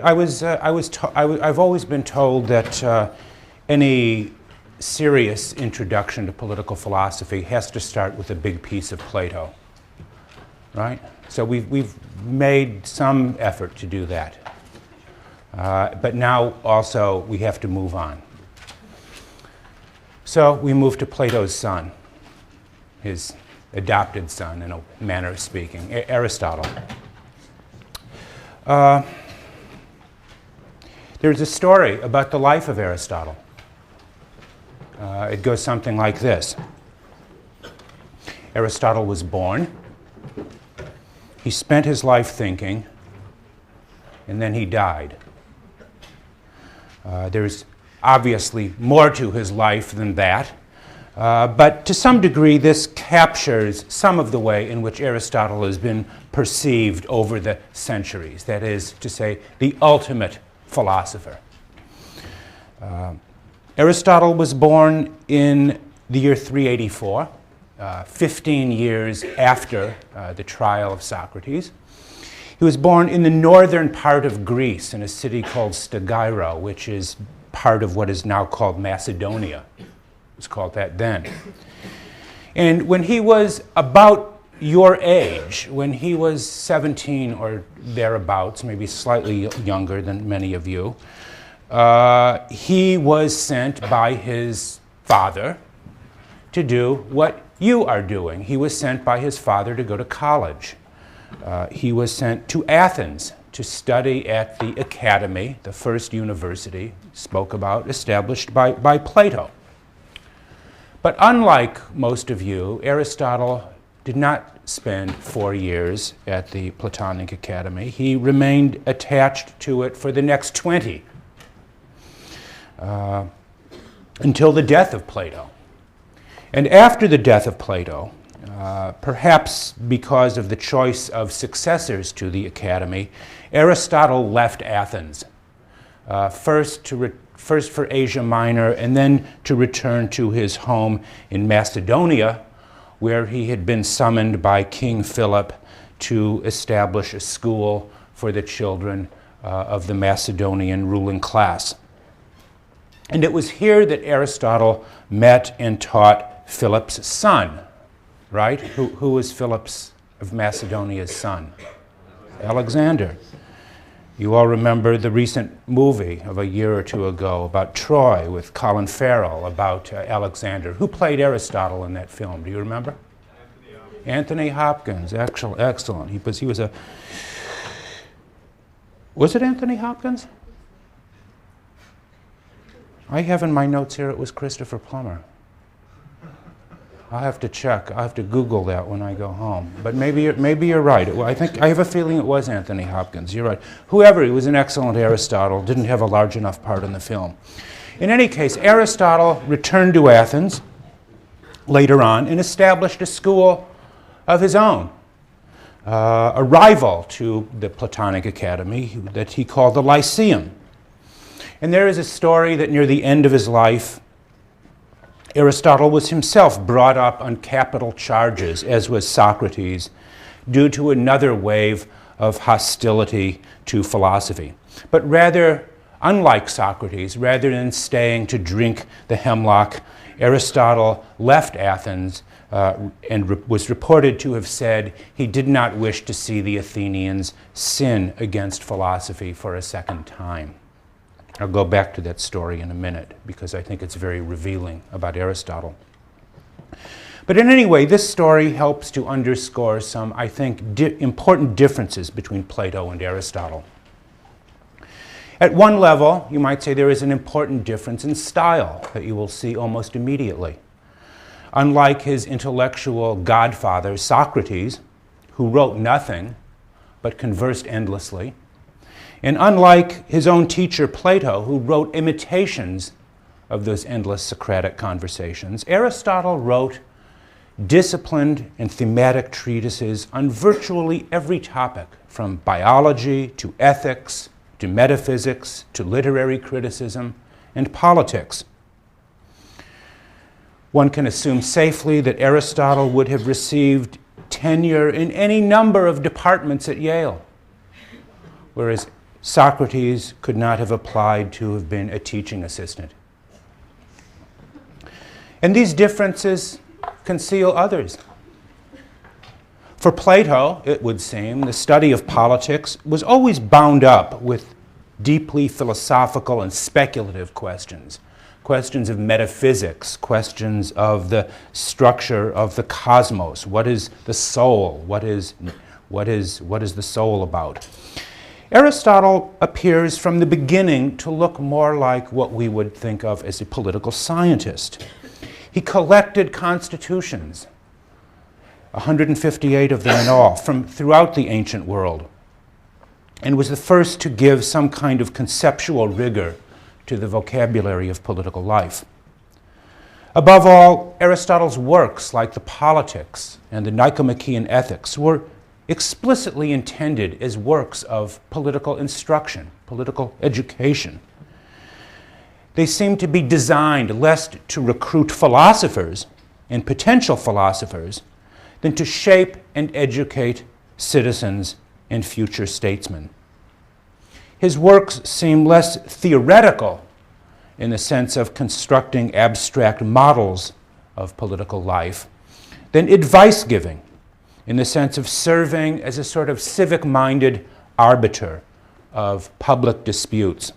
I've always been told that any serious introduction to political philosophy has to start with a big piece of Plato, right? So we've made some effort to do that. But now also we have to move on. So we move to Plato's son, his adopted son in a manner of speaking, Aristotle. There's a story about the life of Aristotle. It goes something like this. Aristotle was born. He spent his life thinking, and then he died. There's obviously more to his life than that, but to some degree this captures some of the way in which Aristotle has been perceived over the centuries, that is to say, the ultimate philosopher. Aristotle was born in the year 384, 15 years after the trial of Socrates. He was born in the northern part of Greece in a city called Stagiro, which is part of what is now called Macedonia. It was called that then. And when he was about your age, when he was 17 or thereabouts, maybe slightly younger than many of you, he was sent by his father to do what you are doing. He was sent by his father to go to college. He was sent to Athens to study at the academy, the first university established by Plato. But unlike most of you, Aristotle did not spend 4 years at the Platonic Academy. He remained attached to it for the next 20, until the death of Plato. And after the death of Plato, perhaps because of the choice of successors to the Academy, Aristotle left Athens, first for Asia Minor, and then to return to his home in Macedonia, where he had been summoned by King Philip to establish a school for the children of the Macedonian ruling class. And it was here that Aristotle met and taught Philip's son, right? Who was Philip's of Macedonia's son? Alexander. You all remember the recent movie of a year or two ago about Troy with Colin Farrell, about Alexander. Who played Aristotle in that film? Do you remember? Anthony Hopkins. Excellent. He was a... Was it Anthony Hopkins? I have in my notes here it was Christopher Plummer. I'll have to check. I'll have to Google that when I go home. But maybe you're right. I have a feeling it was Anthony Hopkins. You're right. Whoever, he was an excellent Aristotle, didn't have a large enough part in the film. In any case, Aristotle returned to Athens later on and established a school of his own, a rival to the Platonic Academy that he called the Lyceum. And there is a story that near the end of his life, Aristotle was himself brought up on capital charges, as was Socrates, due to another wave of hostility to philosophy. But rather, unlike Socrates, rather than staying to drink the hemlock, Aristotle left Athens and was reported to have said he did not wish to see the Athenians sin against philosophy for a second time. I'll go back to that story in a minute because I think it's very revealing about Aristotle. But in any way, this story helps to underscore some, I think, important differences between Plato and Aristotle. At one level, you might say there is an important difference in style that you will see almost immediately. Unlike his intellectual godfather, Socrates, who wrote nothing but conversed endlessly, and unlike his own teacher, Plato, who wrote imitations of those endless Socratic conversations, Aristotle wrote disciplined and thematic treatises on virtually every topic, from biology to ethics to metaphysics to literary criticism and politics. One can assume safely that Aristotle would have received tenure in any number of departments at Yale, whereas Socrates could not have applied to have been a teaching assistant. And these differences conceal others. For Plato, it would seem, the study of politics was always bound up with deeply philosophical and speculative questions. Questions of metaphysics, questions of the structure of the cosmos. What is the soul? What is the soul about? Aristotle appears from the beginning to look more like what we would think of as a political scientist. He collected constitutions, 158 of them in all, from throughout the ancient world, and was the first to give some kind of conceptual rigor to the vocabulary of political life. Above all, Aristotle's works, like the Politics and the Nicomachean Ethics, were explicitly intended as works of political instruction, political education. They seem to be designed less to recruit philosophers and potential philosophers than to shape and educate citizens and future statesmen. His works seem less theoretical in the sense of constructing abstract models of political life than advice-giving in the sense of serving as a sort of civic-minded arbiter of public disputes.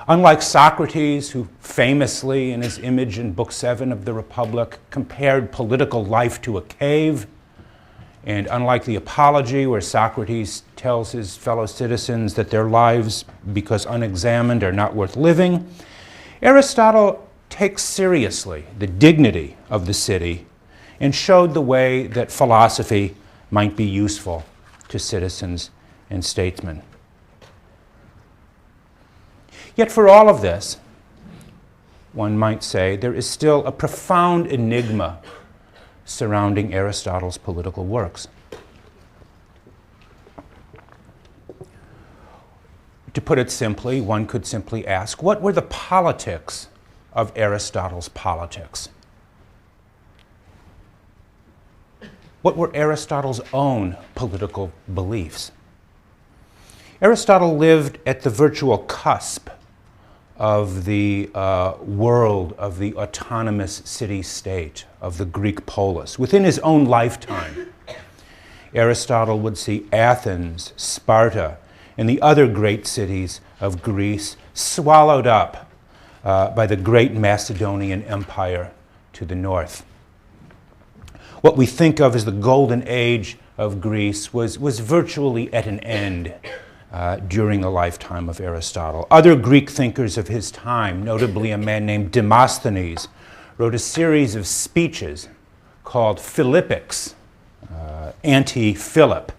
Unlike Socrates, who famously, in his image in Book 7 of the Republic, compared political life to a cave, and unlike the Apology, where Socrates tells his fellow citizens that their lives, because unexamined, are not worth living, Aristotle takes seriously the dignity of the city and showed the way that philosophy might be useful to citizens and statesmen. Yet for all of this, one might say, there is still a profound enigma surrounding Aristotle's political works. To put it simply, one could simply ask, what were the politics of Aristotle's politics? What were Aristotle's own political beliefs? Aristotle lived at the virtual cusp of the world of the autonomous city-state, of the Greek polis. Within his own lifetime, Aristotle would see Athens, Sparta, and the other great cities of Greece swallowed up by the great Macedonian Empire to the north. What we think of as the golden age of Greece was virtually at an end during the lifetime of Aristotle. Other Greek thinkers of his time, notably a man named Demosthenes, wrote a series of speeches called Philippics, anti-Philip,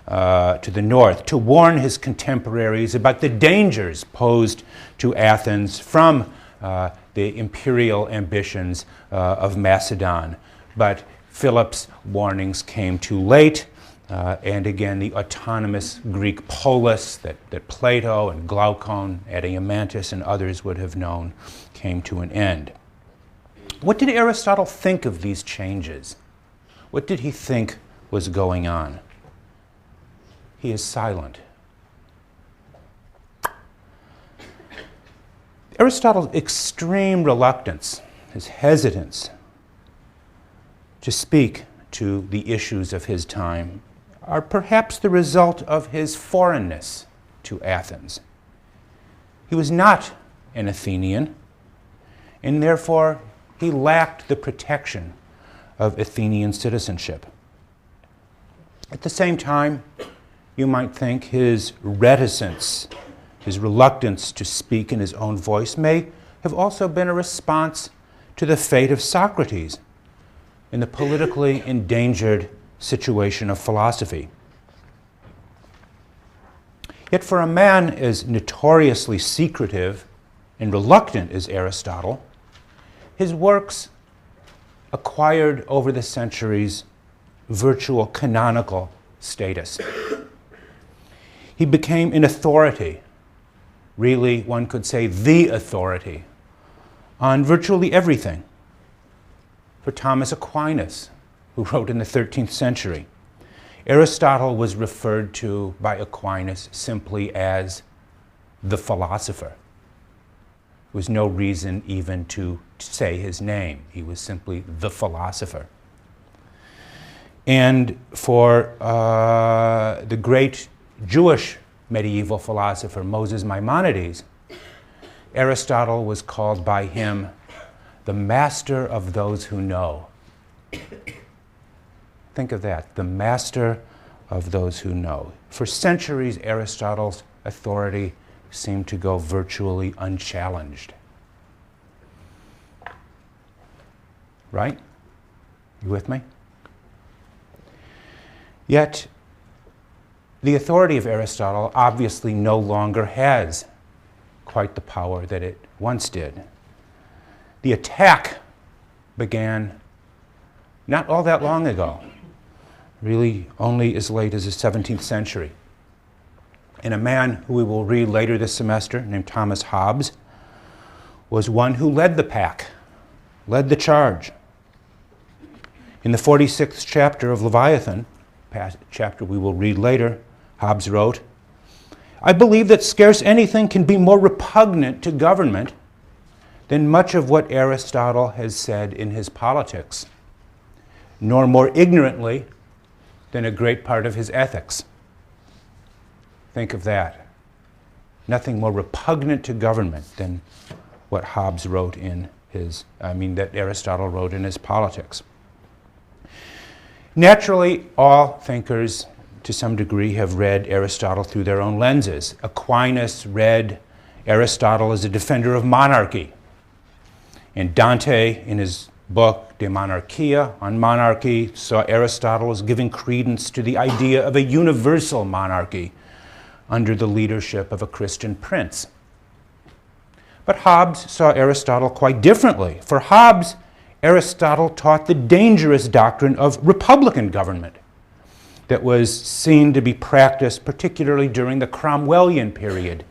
to the north, to warn his contemporaries about the dangers posed to Athens from the imperial ambitions of Macedon. But Philip's warnings came too late, and again, the autonomous Greek polis that Plato and Glaucon, Adeimantus, and others would have known came to an end. What did Aristotle think of these changes? What did he think was going on? He is silent. Aristotle's extreme reluctance, his hesitance to speak to the issues of his time, are perhaps the result of his foreignness to Athens. He was not an Athenian, and therefore he lacked the protection of Athenian citizenship. At the same time, you might think his reticence, his reluctance to speak in his own voice may have also been a response to the fate of Socrates in the politically endangered situation of philosophy. Yet for a man as notoriously secretive and reluctant as Aristotle, his works acquired over the centuries virtual canonical status. He became an authority, really one could say the authority, on virtually everything. For Thomas Aquinas, who wrote in the 13th century, Aristotle was referred to by Aquinas simply as the philosopher. There was no reason even to say his name. He was simply the philosopher. And for the great Jewish medieval philosopher Moses Maimonides, Aristotle was called by him the master of those who know. Think of that, the master of those who know. For centuries, Aristotle's authority seemed to go virtually unchallenged. Right? You with me? Yet, the authority of Aristotle obviously no longer has quite the power that it once did. The attack began not all that long ago, really only as late as the 17th century. And a man who we will read later this semester, named Thomas Hobbes, was one who led the pack, led the charge. In the 46th chapter of Leviathan, chapter we will read later, Hobbes wrote, "I believe that scarce anything can be more repugnant to government than much of what Aristotle has said in his Politics, nor more ignorantly than a great part of his ethics." Think of that. Nothing more repugnant to government than what Hobbes wrote in that Aristotle wrote in his Politics. Naturally, all thinkers, to some degree, have read Aristotle through their own lenses. Aquinas read Aristotle as a defender of monarchy. And Dante, in his book De Monarchia, on monarchy, saw Aristotle as giving credence to the idea of a universal monarchy under the leadership of a Christian prince. But Hobbes saw Aristotle quite differently. For Hobbes, Aristotle taught the dangerous doctrine of republican government that was seen to be practiced particularly during the Cromwellian period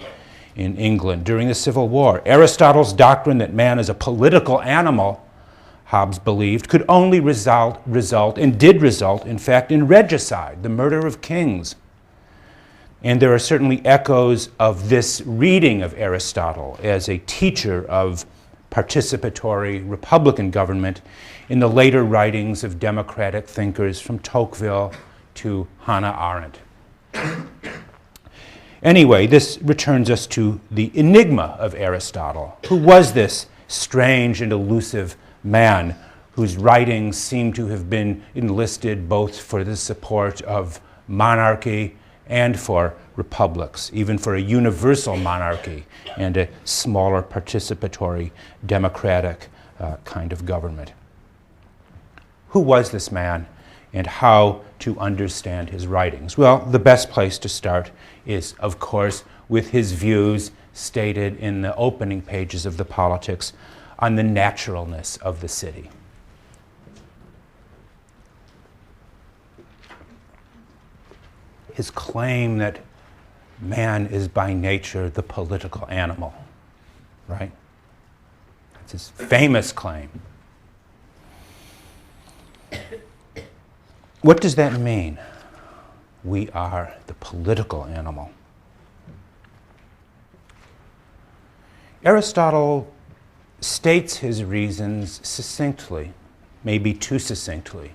in England, during the Civil War. Aristotle's doctrine that man is a political animal, Hobbes believed, could only result, and did result, in fact, in regicide, the murder of kings. And there are certainly echoes of this reading of Aristotle as a teacher of participatory republican government in the later writings of democratic thinkers from Tocqueville to Hannah Arendt. Anyway, this returns us to the enigma of Aristotle. Who was this strange and elusive man whose writings seem to have been enlisted both for the support of monarchy and for republics, even for a universal monarchy and a smaller participatory democratic kind of government? Who was this man and how to understand his writings? Well, the best place to start is, of course, with his views stated in the opening pages of the Politics on the naturalness of the city. His claim that man is by nature the political animal, right? That's his famous claim. What does that mean? We are the political animal. Aristotle states his reasons succinctly, maybe too succinctly,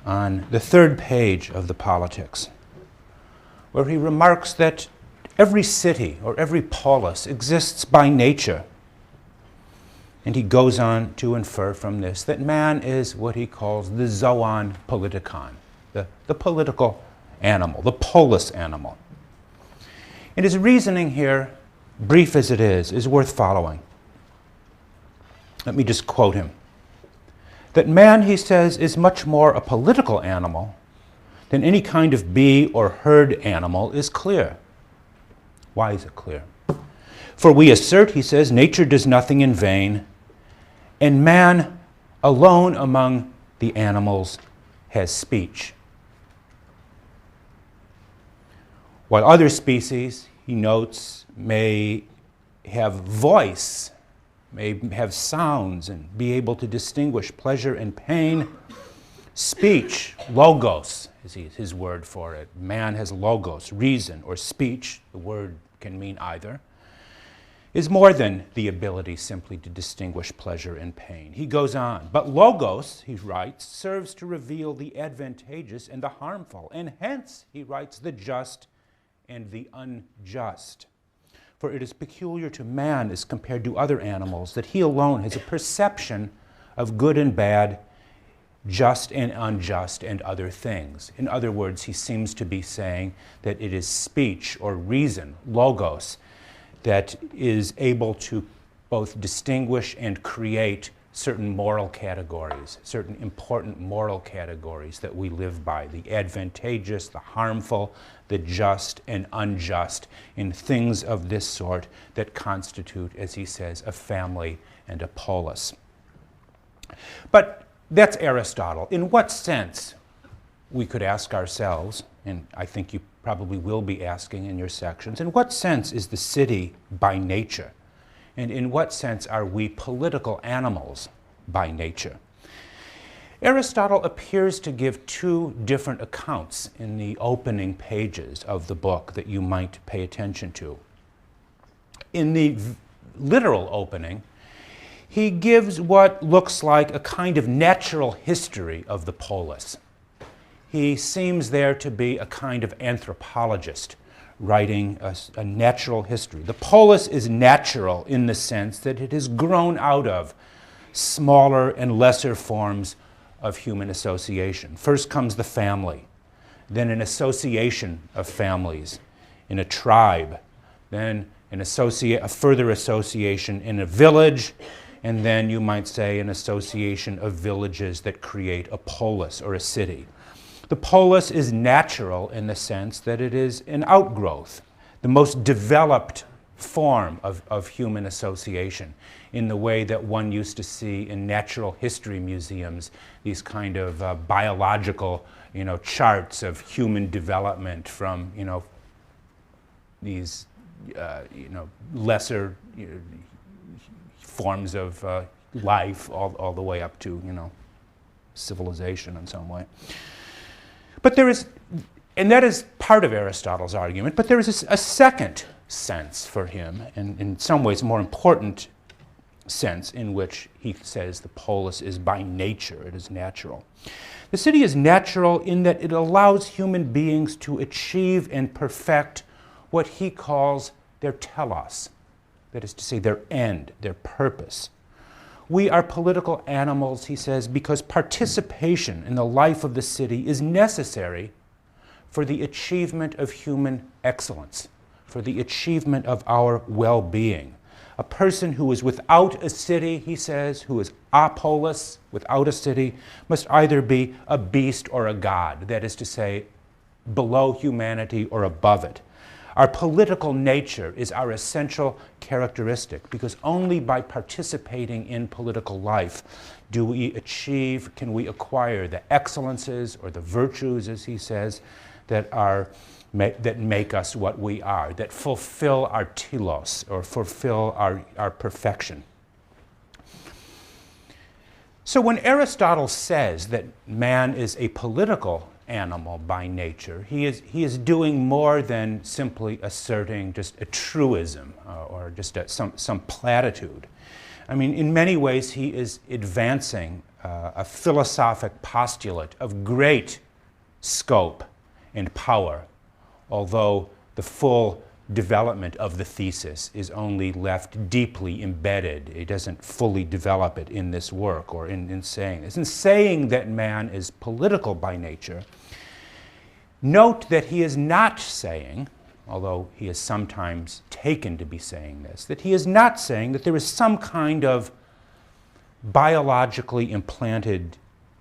on the third page of the Politics, where he remarks that every city or every polis exists by nature. And he goes on to infer from this that man is what he calls the zoon politikon, the political animal, the polis animal. And his reasoning here, brief as it is worth following. Let me just quote him. That man, he says, is much more a political animal than any kind of bee or herd animal is clear. Why is it clear? For we assert, he says, nature does nothing in vain, and man alone among the animals has speech. While other species, he notes, may have voice, may have sounds, and be able to distinguish pleasure and pain, Speech, logos is his word for it. Man has logos, reason, or speech, the word can mean either, is more than the ability simply to distinguish pleasure and pain. He goes on, but logos, he writes, serves to reveal the advantageous and the harmful, and hence, he writes, the just and the unjust. For it is peculiar to man as compared to other animals that he alone has a perception of good and bad, just and unjust, and other things. In other words, he seems to be saying that it is speech or reason, logos, that is able to both distinguish and create certain moral categories, certain important moral categories that we live by, the advantageous, the harmful, the just and unjust, in things of this sort that constitute, as he says, a family and a polis. But that's Aristotle. In what sense, we could ask ourselves, and I think you probably will be asking in your sections, in what sense is the city by nature? And in what sense are we political animals by nature? Aristotle appears to give two different accounts in the opening pages of the book that you might pay attention to. In the literal opening, he gives what looks like a kind of natural history of the polis. He seems there to be a kind of anthropologist writing a natural history. The polis is natural in the sense that it has grown out of smaller and lesser forms of human association. First comes the family, then an association of families in a tribe, then a further association in a village, and then you might say an association of villages that create a polis or a city. The polis is natural in the sense that it is an outgrowth, the most developed form of human association, in the way that one used to see in natural history museums, these kind of biological, charts of human development from, these, lesser forms of life all the way up to, civilization in some way. But there is, and that is part of Aristotle's argument, but there is a second sense for him, and in some ways a more important sense, in which he says the polis is by nature, it is natural. The city is natural in that it allows human beings to achieve and perfect what he calls their telos, that is to say, their end, their purpose. We are political animals, he says, because participation in the life of the city is necessary for the achievement of human excellence, for the achievement of our well-being. A person who is without a city, he says, who is apolis, without a city, must either be a beast or a god, that is to say, below humanity or above it. Our political nature is our essential characteristic, because only by participating in political life can we acquire the excellences or the virtues, as he says, that make us what we are, that fulfill our telos, or fulfill our perfection. So when Aristotle says that man is a political animal by nature, he is doing more than simply asserting just a truism or just some platitude. I mean, in many ways, he is advancing a philosophic postulate of great scope and power, although the full development of the thesis is only left deeply embedded. He doesn't fully develop it in this work or in saying this. In saying that man is political by nature, note that he is not saying, although he is sometimes taken to be saying this, that he is not saying that there is some kind of biologically implanted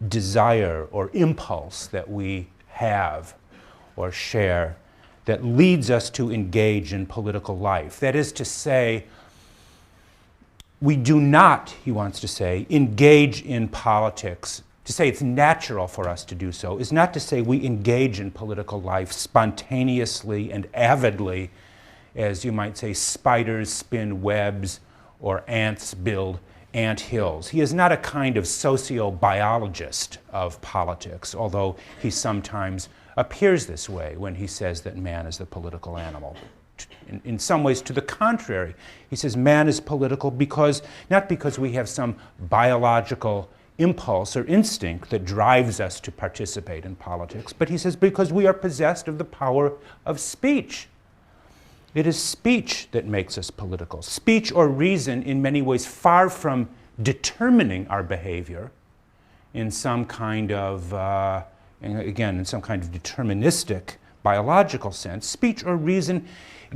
desire or impulse that we have or share that leads us to engage in political life. That is to say, we do not, he wants to say, engage in politics. To say it's natural for us to do so is not to say we engage in political life spontaneously and avidly, as you might say spiders spin webs or ants build anthills. He is not a kind of sociobiologist of politics, although he sometimes appears this way when he says that man is the political animal. In some ways, to the contrary, he says man is political because, not because we have some biological impulse or instinct that drives us to participate in politics, but he says because we are possessed of the power of speech. It is speech that makes us political. Speech or reason, in many ways, far from determining our behavior in some kind of, again, in some kind of deterministic biological sense, speech or reason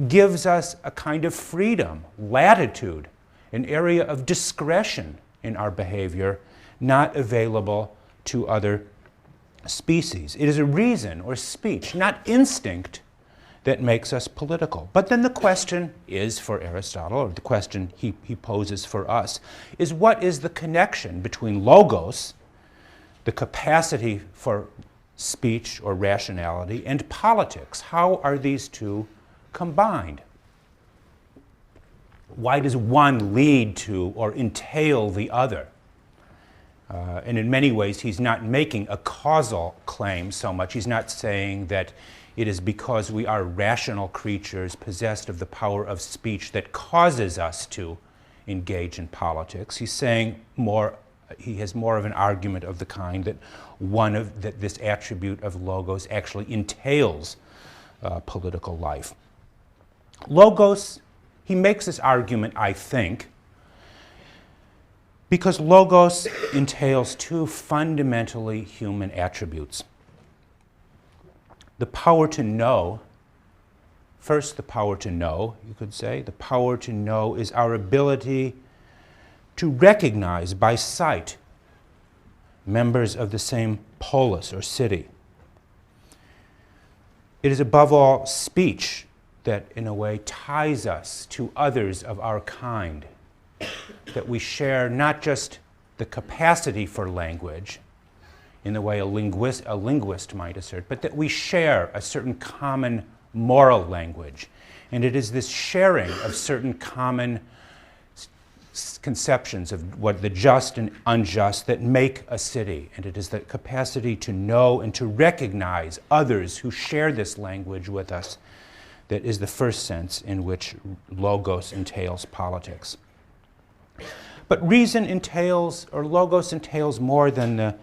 gives us a kind of freedom, latitude, an area of discretion in our behavior not available to other species. It is a reason or speech, not instinct, that makes us political. But then the question is for Aristotle, or the question he poses for us, is what is the connection between logos, the capacity for speech or rationality, and politics? How are these two combined? Why does one lead to or entail the other? And in many ways, he's not making a causal claim so much. He's not saying that it is because we are rational creatures possessed of the power of speech that causes us to engage in politics. He's saying more, he has more of an argument of the kind that that this attribute of logos actually entails political life. Logos, he makes this argument, I think, because logos entails two fundamentally human attributes. The power to know, first the power to know, you could say. The power to know is our ability to recognize by sight members of the same polis or city. It is above all speech that in a way ties us to others of our kind, that we share not just the capacity for language in the way a linguist might assert, but that we share a certain common moral language. And it is this sharing of certain common conceptions of what the just and unjust that make a city. And it is the capacity to know and to recognize others who share this language with us that is the first sense in which logos entails politics. But reason entails, or logos entails more than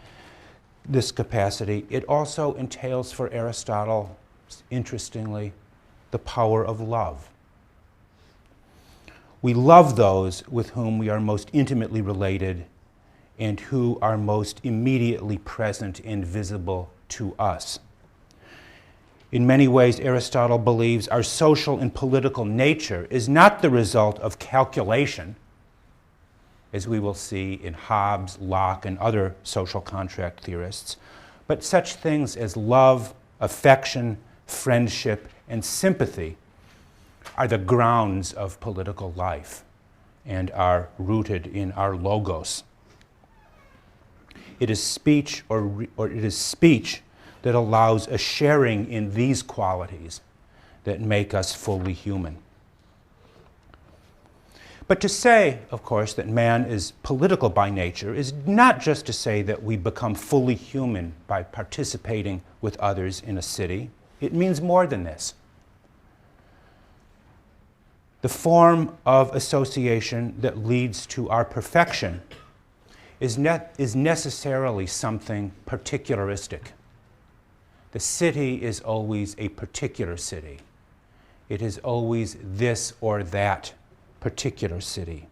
this capacity. It also entails for Aristotle, interestingly, the power of love. We love those with whom we are most intimately related and who are most immediately present and visible to us. In many ways, Aristotle believes our social and political nature is not the result of calculation, as we will see in Hobbes, Locke, and other social contract theorists, but such things as love, affection, friendship, and sympathy are the grounds of political life and are rooted in our logos. It is speech, or it is speech that allows a sharing in these qualities that make us fully human. But to say, of course, that man is political by nature is not just to say that we become fully human by participating with others in a city. It means more than this. The form of association that leads to our perfection is necessarily something particularistic. The city is always a particular city. It is always this or that particular city.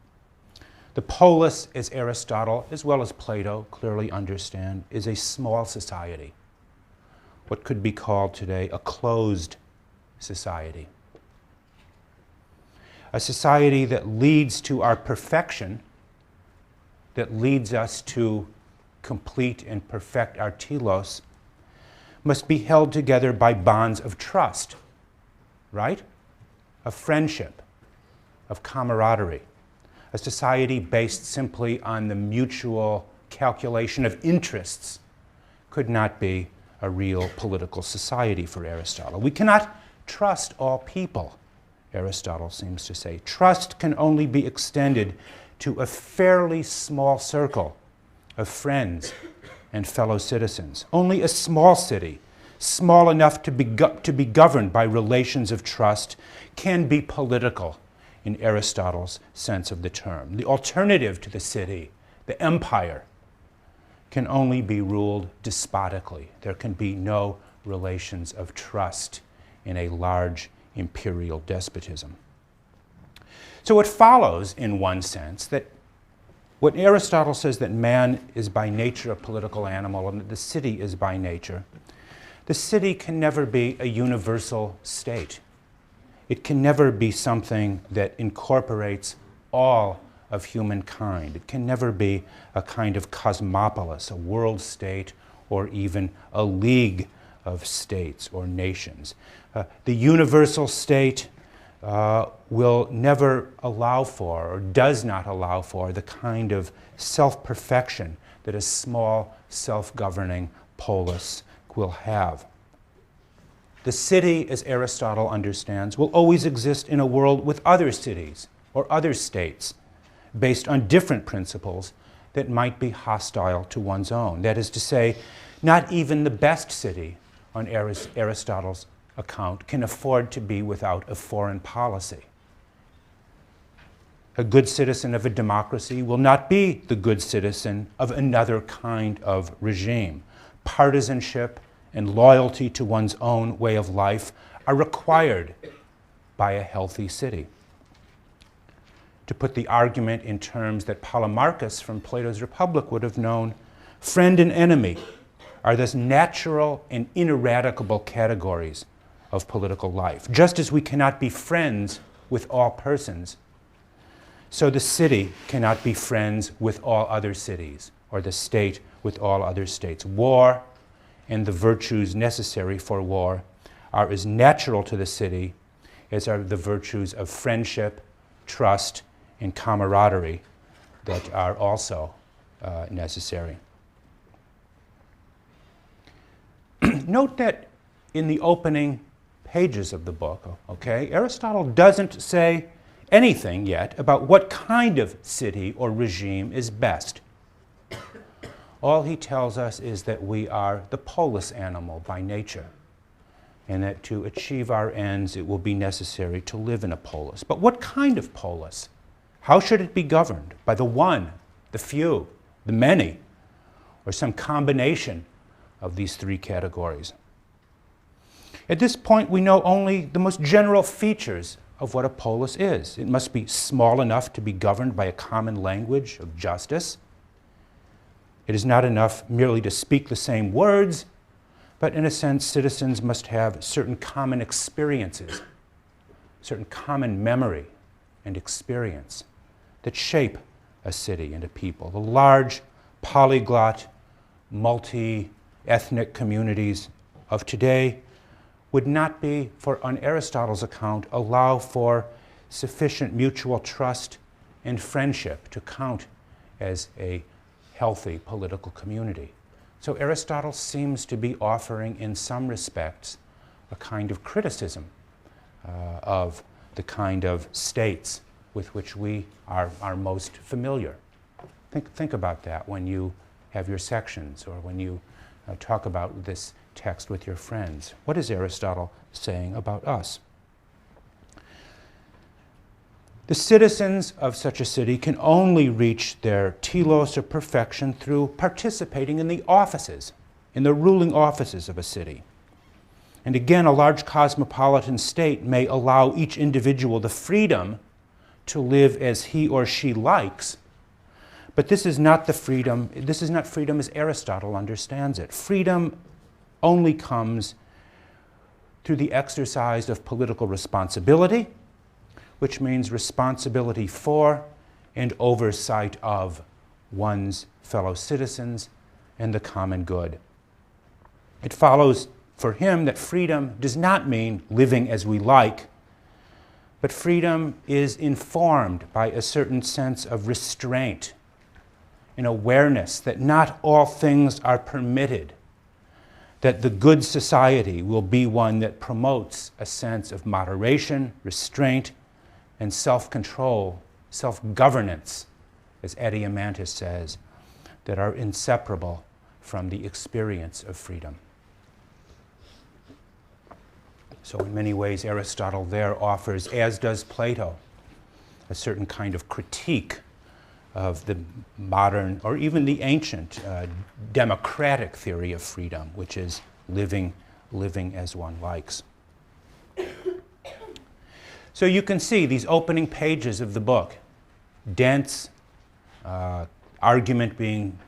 The polis, as Aristotle, as well as Plato, clearly understand, is a small society, what could be called today a closed society. A society that leads to our perfection, that leads us to complete and perfect our telos, must be held together by bonds of trust, right? Of friendship, of camaraderie. A society based simply on the mutual calculation of interests could not be a real political society for Aristotle. We cannot trust all people, Aristotle seems to say. Trust can only be extended to a fairly small circle of friends and fellow citizens. Only a small city, small enough to be governed by relations of trust, can be political in Aristotle's sense of the term. The alternative to the city, the empire, can only be ruled despotically. There can be no relations of trust in a large imperial despotism. So it follows, in one sense, that when Aristotle says that man is by nature a political animal and that the city is by nature, the city can never be a universal state. It can never be something that incorporates all of humankind. It can never be a kind of cosmopolis, a world state, or even a league of states or nations. The universal state will never allow for, or does not allow for, the kind of self-perfection that a small, self-governing polis will have. The city, as Aristotle understands, will always exist in a world with other cities or other states based on different principles that might be hostile to one's own. That is to say, not even the best city on Aristotle's account can afford to be without a foreign policy. A good citizen of a democracy will not be the good citizen of another kind of regime. Partisanship and loyalty to one's own way of life are required by a healthy city. To put the argument in terms that Polemarchus from Plato's Republic would have known, friend and enemy are thus natural and ineradicable categories of political life. Just as we cannot be friends with all persons, so the city cannot be friends with all other cities, or the state with all other states. War and the virtues necessary for war are as natural to the city as are the virtues of friendship, trust, and camaraderie that are also necessary. Note that in the opening pages of the book, okay, Aristotle doesn't say anything yet about what kind of city or regime is best. All he tells us is that we are the polis animal by nature, and that to achieve our ends it will be necessary to live in a polis. But what kind of polis? How should it be governed? By the one, the few, the many, or some combination of these three categories? At this point, we know only the most general features of what a polis is. It must be small enough to be governed by a common language of justice. It is not enough merely to speak the same words, but in a sense, citizens must have certain common experiences, certain common memory and experience that shape a city and a people. The large, polyglot, multi-ethnic communities of today would not be, on Aristotle's account, allow for sufficient mutual trust and friendship to count as a healthy political community. So Aristotle seems to be offering, in some respects, a kind of criticism of the kind of states with which we are most familiar. Think about that when you have your sections or when you talk about this text with your friends. What is Aristotle saying about us? The citizens of such a city can only reach their telos or perfection through participating in the offices, in the ruling offices of a city. And again, a large cosmopolitan state may allow each individual the freedom to live as he or she likes, but this is not freedom as Aristotle understands it. Freedom only comes through the exercise of political responsibility, which means responsibility for and oversight of one's fellow citizens and the common good. It follows for him that freedom does not mean living as we like, but freedom is informed by a certain sense of restraint, an awareness that not all things are permitted, that the good society will be one that promotes a sense of moderation, restraint, and self-control, self-governance as Adiamantus says, that are inseparable from the experience of freedom. So in many ways, Aristotle there offers, as does Plato, a certain kind of critique of the modern, or even the ancient, democratic theory of freedom, which is living as one likes. So you can see these opening pages of the book, dense, argument being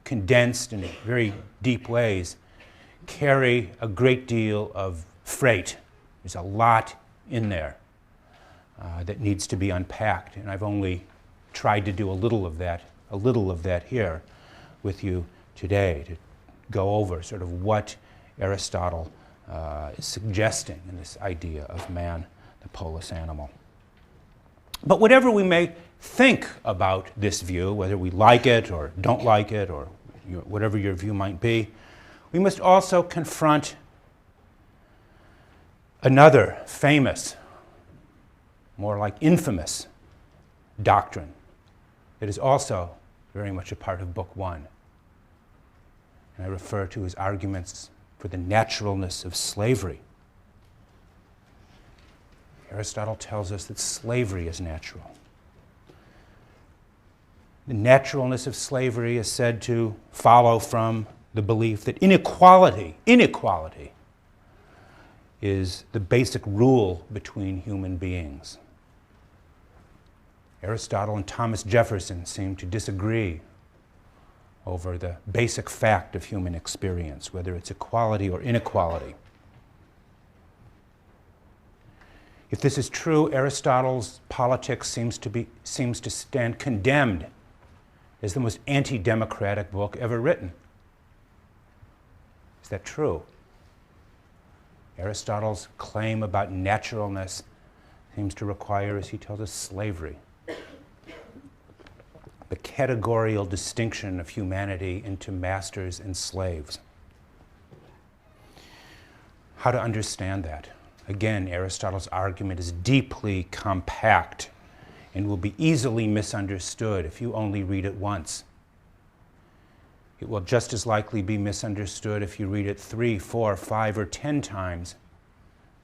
condensed in very deep ways, carry a great deal of freight. There's a lot in there that needs to be unpacked, and I've only tried to do a little of that here with you today, to go over sort of what Aristotle is suggesting in this idea of man, the polis animal. But whatever we may think about this view, whether we like it or don't like it, or whatever your view might be, we must also confront another famous, more like infamous, doctrine that is also very much a part of Book 1. And I refer to his arguments for the naturalness of slavery. Aristotle tells us that slavery is natural. The naturalness of slavery is said to follow from the belief that inequality is the basic rule between human beings. Aristotle and Thomas Jefferson seem to disagree over the basic fact of human experience, whether it's equality or inequality. If this is true, Aristotle's politics seems to stand condemned as the most anti-democratic book ever written. Is that true? Aristotle's claim about naturalness seems to require, as he tells us, slavery. The categorical distinction of humanity into masters and slaves. How to understand that? Again, Aristotle's argument is deeply compact and will be easily misunderstood if you only read it once. It will just as likely be misunderstood if you read it 3, 4, 5, or 10 times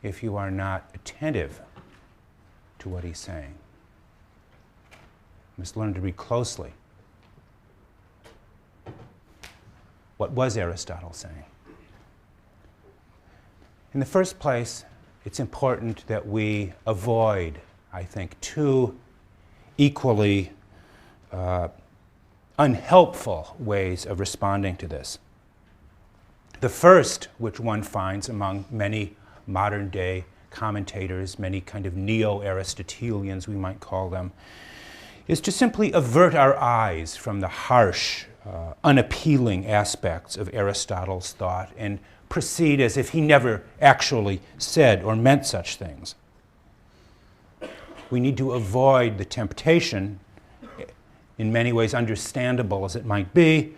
if you are not attentive to what he's saying. You must learn to read closely. What was Aristotle saying? In the first place, it's important that we avoid, I think, two equally unhelpful ways of responding to this. The first, which one finds among many modern-day commentators, many kind of neo-Aristotelians, we might call them, is to simply avert our eyes from the harsh, unappealing aspects of Aristotle's thought and proceed as if he never actually said or meant such things. We need to avoid the temptation, in many ways understandable as it might be,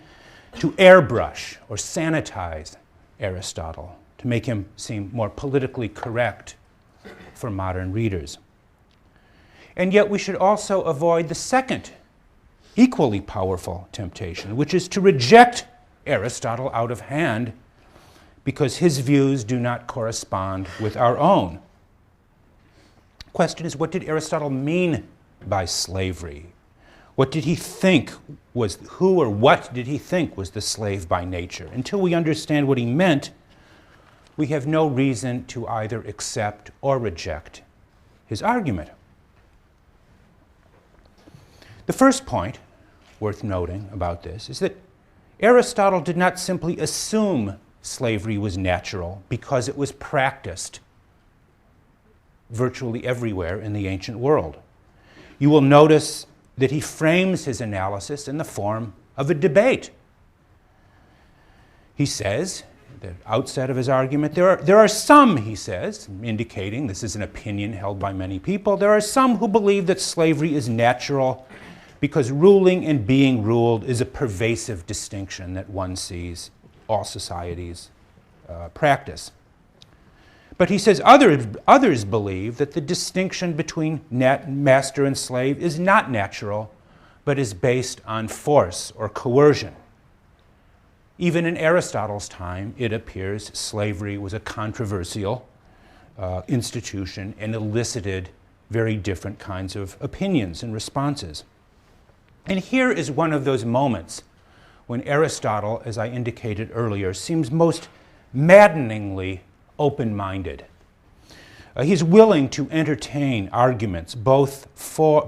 to airbrush or sanitize Aristotle, to make him seem more politically correct for modern readers. And yet we should also avoid the second, equally powerful temptation, which is to reject Aristotle out of hand because his views do not correspond with our own. The question is, what did Aristotle mean by slavery? What did he think was, who or what did he think was the slave by nature? Until we understand what he meant, we have no reason to either accept or reject his argument. The first point worth noting about this is that Aristotle did not simply assume slavery was natural because it was practiced virtually everywhere in the ancient world. You will notice that he frames his analysis in the form of a debate. He says, at the outset of his argument, there are some, he says, indicating this is an opinion held by many people, there are some who believe that slavery is natural because ruling and being ruled is a pervasive distinction that one sees all societies practice. But he says others believe that the distinction between master and slave is not natural, but is based on force or coercion. Even in Aristotle's time, it appears slavery was a controversial institution and elicited very different kinds of opinions and responses. And here is one of those moments when Aristotle, as I indicated earlier, seems most maddeningly open-minded. He's willing to entertain arguments both for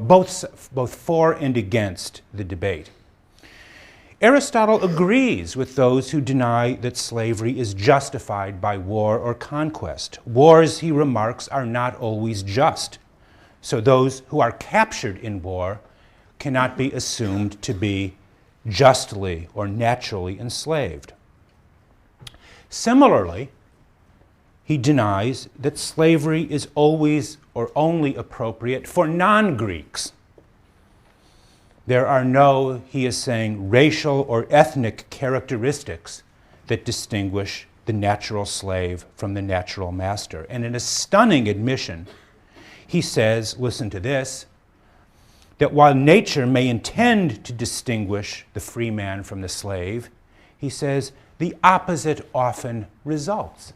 and against the debate. Aristotle agrees with those who deny that slavery is justified by war or conquest. Wars, he remarks, are not always just. So those who are captured in war cannot be assumed to be justly or naturally enslaved. Similarly, he denies that slavery is always or only appropriate for non-Greeks. There are no, he is saying, racial or ethnic characteristics that distinguish the natural slave from the natural master. And in a stunning admission, he says, listen to this, that while nature may intend to distinguish the free man from the slave, he says, the opposite often results.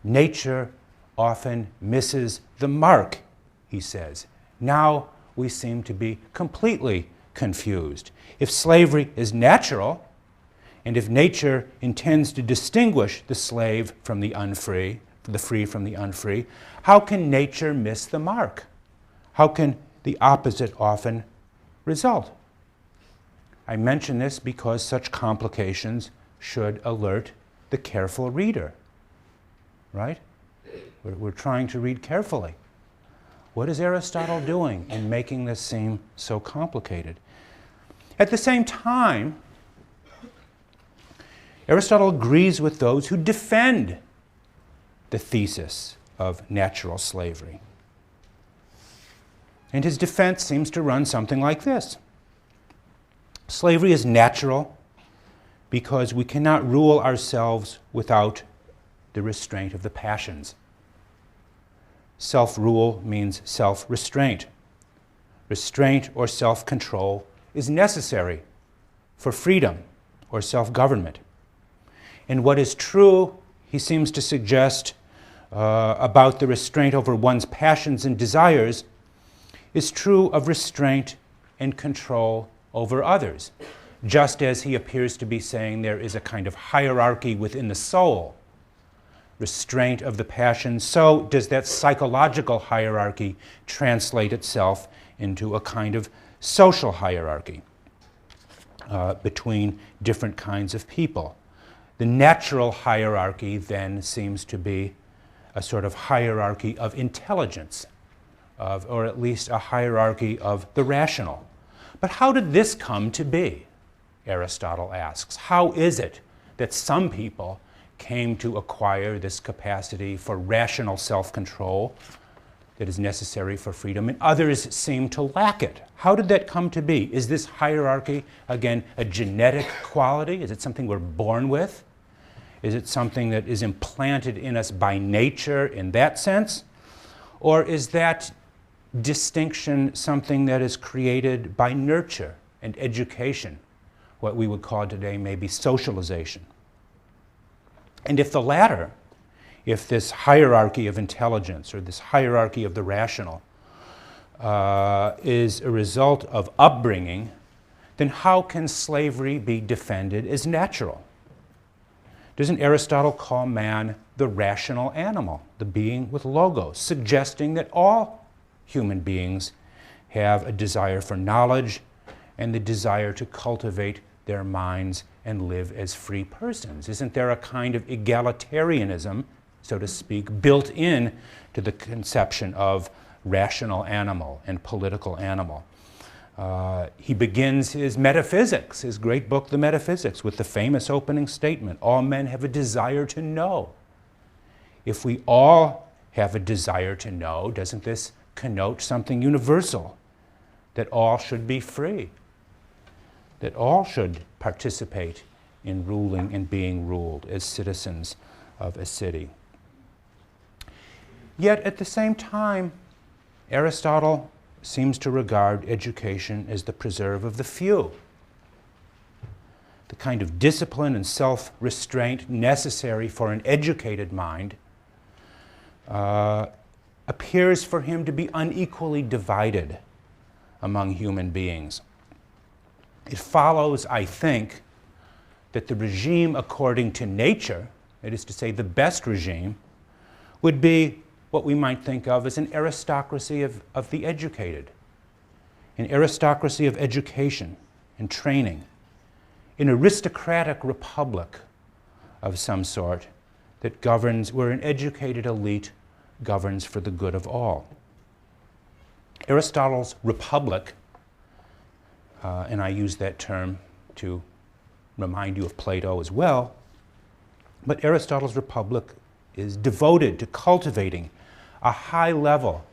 Nature often misses the mark, he says. Now we seem to be completely confused. If slavery is natural, and if nature intends to distinguish the slave from the unfree, the free from the unfree, how can nature miss the mark? How can the opposite often result? I mention this because such complications should alert the careful reader. Right? We're trying to read carefully. What is Aristotle doing in making this seem so complicated? At the same time, Aristotle agrees with those who defend the thesis of natural slavery. And his defense seems to run something like this. Slavery is natural because we cannot rule ourselves without the restraint of the passions. Self-rule means self-restraint. Restraint or self-control is necessary for freedom or self-government. And what is true, he seems to suggest, about the restraint over one's passions and desires is true of restraint and control over others, just as he appears to be saying there is a kind of hierarchy within the soul, restraint of the passions, so does that psychological hierarchy translate itself into a kind of social hierarchy between different kinds of people. The natural hierarchy then seems to be a sort of hierarchy of intelligence, or at least a hierarchy of the rational. But how did this come to be? Aristotle asks. How is it that some people came to acquire this capacity for rational self-control that is necessary for freedom, and others seem to lack it? How did that come to be? Is this hierarchy, again, a genetic quality? Is it something we're born with? Is it something that is implanted in us by nature in that sense? Or is that distinction something that is created by nurture and education, what we would call today maybe socialization? And if the latter, if this hierarchy of intelligence or this hierarchy of the rational is a result of upbringing, then how can slavery be defended as natural? Doesn't Aristotle call man the rational animal, the being with logos, suggesting that all human beings have a desire for knowledge and the desire to cultivate their minds and live as free persons? Isn't there a kind of egalitarianism, so to speak, built in to the conception of rational animal and political animal? He begins his metaphysics, his great book, The Metaphysics, with the famous opening statement, all men have a desire to know. If we all have a desire to know, doesn't this connote something universal? That all should be free, that all should participate in ruling and being ruled as citizens of a city. Yet at the same time, Aristotle seems to regard education as the preserve of the few. The kind of discipline and self-restraint necessary for an educated mind appears for him to be unequally divided among human beings. It follows, I think, that the regime according to nature, that is to say, the best regime, would be what we might think of as an aristocracy of the educated, an aristocracy of education and training, an aristocratic republic of some sort that governs, where an educated elite governs for the good of all. Aristotle's republic, and I use that term to remind you of Plato as well, but Aristotle's republic is devoted to cultivating a high level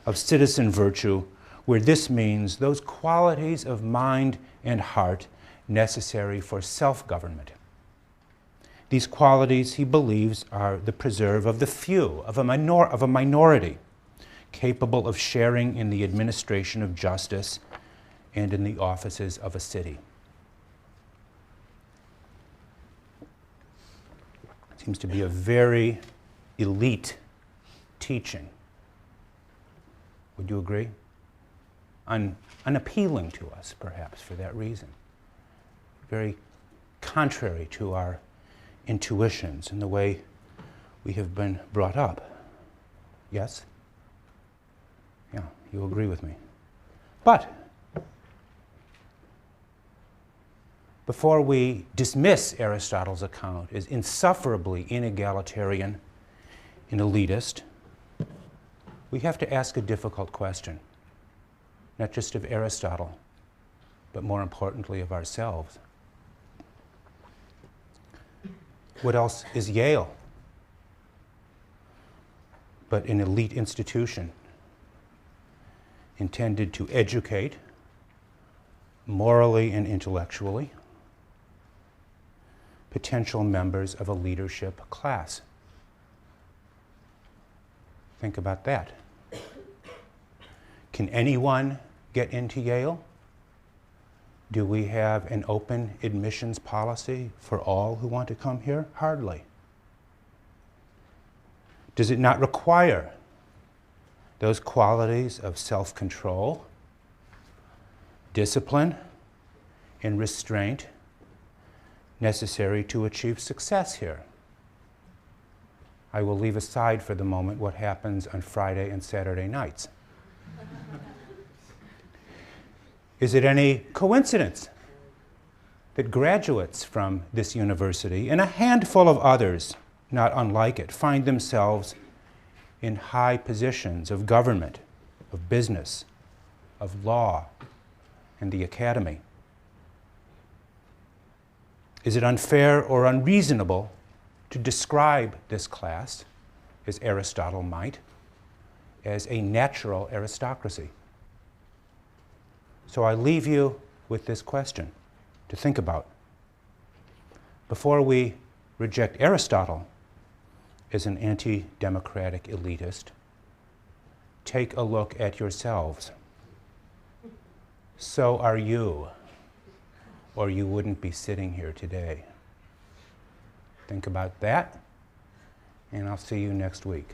of citizen virtue, where this means those qualities of mind and heart necessary for self-government. These qualities, he believes, are the preserve of the few, of a minority, capable of sharing in the administration of justice and in the offices of a city. Seems to be a very elite teaching. Would you agree? Unappealing to us, perhaps, for that reason. Very contrary to our intuitions and the way we have been brought up. Yes? Yeah, you agree with me. But before we dismiss Aristotle's account as insufferably inegalitarian and elitist, we have to ask a difficult question, not just of Aristotle, but more importantly of ourselves. What else is Yale but an elite institution intended to educate morally and intellectually potential members of a leadership class? Think about that. Can anyone get into Yale? Do we have an open admissions policy for all who want to come here? Hardly. Does it not require those qualities of self-control, discipline, and restraint necessary to achieve success here? I will leave aside for the moment what happens on Friday and Saturday nights. Is it any coincidence that graduates from this university and a handful of others not unlike it find themselves in high positions of government, of business, of law, and the academy? Is it unfair or unreasonable to describe this class, as Aristotle might, as a natural aristocracy? So I leave you with this question to think about. Before we reject Aristotle as an anti-democratic elitist, take a look at yourselves. So are you, or you wouldn't be sitting here today. Think about that, and I'll see you next week.